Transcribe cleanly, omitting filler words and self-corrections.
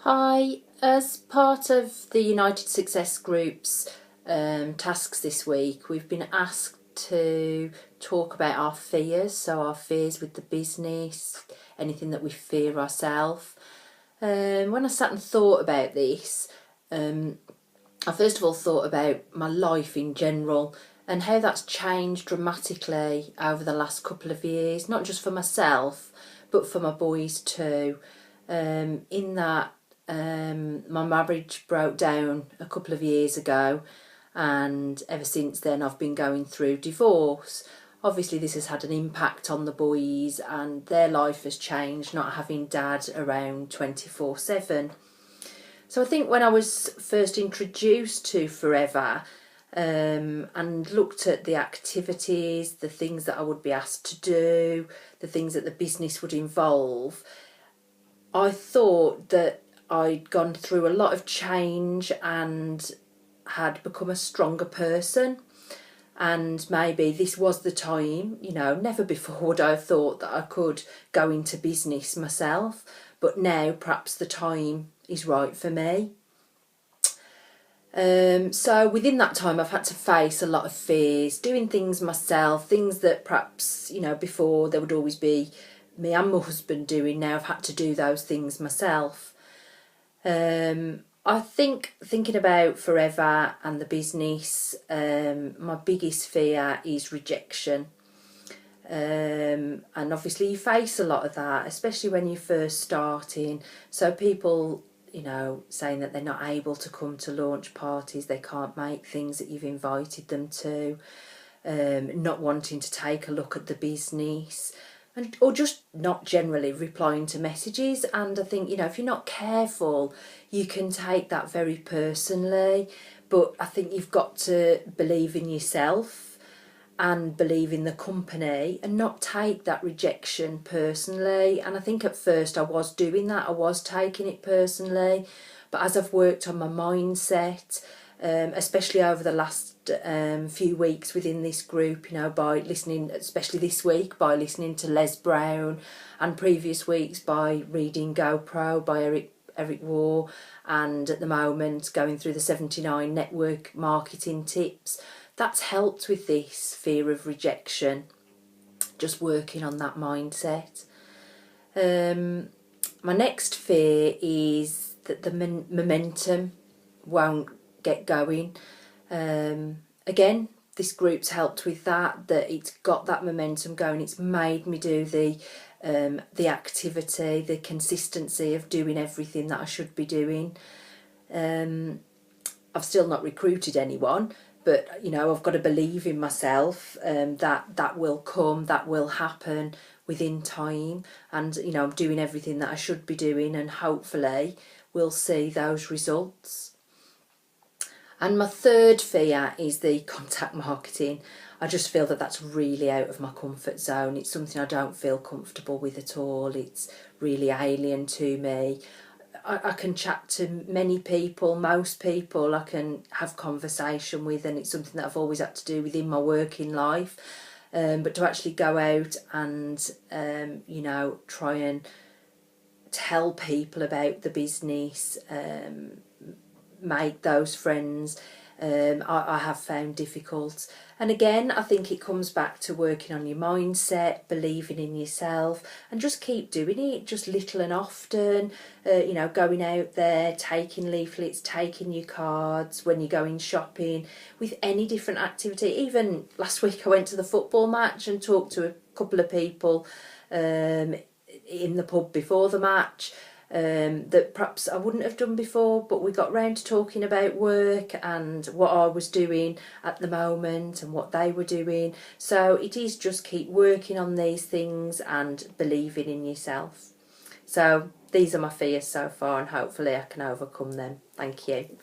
Hi, as part of the United Success Group's tasks this week, we've been asked to talk about our fears, so our fears with the business, anything that we fear ourselves. When I sat and thought about this, I first of all thought about my life in general and how that's changed dramatically over the last couple of years, not just for myself, but for my boys too. In that my marriage broke down a couple of years ago, and ever since then I've been going through divorce. Obviously this has had an impact on the boys and their life has changed, not having dad around 24/7. So I think when I was first introduced to Forever, and looked at the activities, the things that I would be asked to do, the things that the business would involve, I thought that I'd gone through a lot of change and had become a stronger person. And maybe this was the time, never before would I have thought that I could go into business myself. But now perhaps the time is right for me. So within that time I've had to face a lot of fears, doing things myself, things that perhaps, before there would always be me and my husband doing. Now I've had to do those things myself. I think thinking about Forever and the business, my biggest fear is rejection. And obviously you face a lot of that, especially when you're first starting. So people, saying that they're not able to come to launch parties, they can't make things that you've invited them to, not wanting to take a look at the business, or just not generally replying to messages. And I think, if you're not careful, you can take that very personally. But I think you've got to believe in yourself and believe in the company and not take that rejection personally. And I think at first I was doing that, I was taking it personally. But as I've worked on my mindset, especially over the last few weeks within this group, by listening, especially this week, by listening to Les Brown, and previous weeks by reading GoPro by Eric Waugh, and at the moment going through the 79 network marketing tips, that's helped with this fear of rejection, just working on that mindset. My next fear is that the momentum won't get going. Again, this group's helped with that it's got that momentum going. It's made me do the activity, the consistency of doing everything that I should be doing. I've still not recruited anyone, but I've got to believe in myself, that will come, that will happen within time. And I'm doing everything that I should be doing, and hopefully we'll see those results. And my third fear is the contact marketing. I just feel that that's really out of my comfort zone. It's something I don't feel comfortable with at all. It's really alien to me. I can chat to many people, most people I can have conversation with, and it's something that I've always had to do within my working life. But to actually go out and, try and tell people about the business, make those friends, I have found difficult. And again, I think it comes back to working on your mindset, believing in yourself, and just keep doing it, just little and often. Going out there, taking leaflets, taking your cards when you're going shopping, with any different activity. Even last week I went to the football match and talked to a couple of people in the pub before the match, that perhaps I wouldn't have done before, but we got round to talking about work and what I was doing at the moment and what they were doing. So it is just keep working on these things and believing in yourself. So these are my fears so far, and hopefully I can overcome them. Thank you.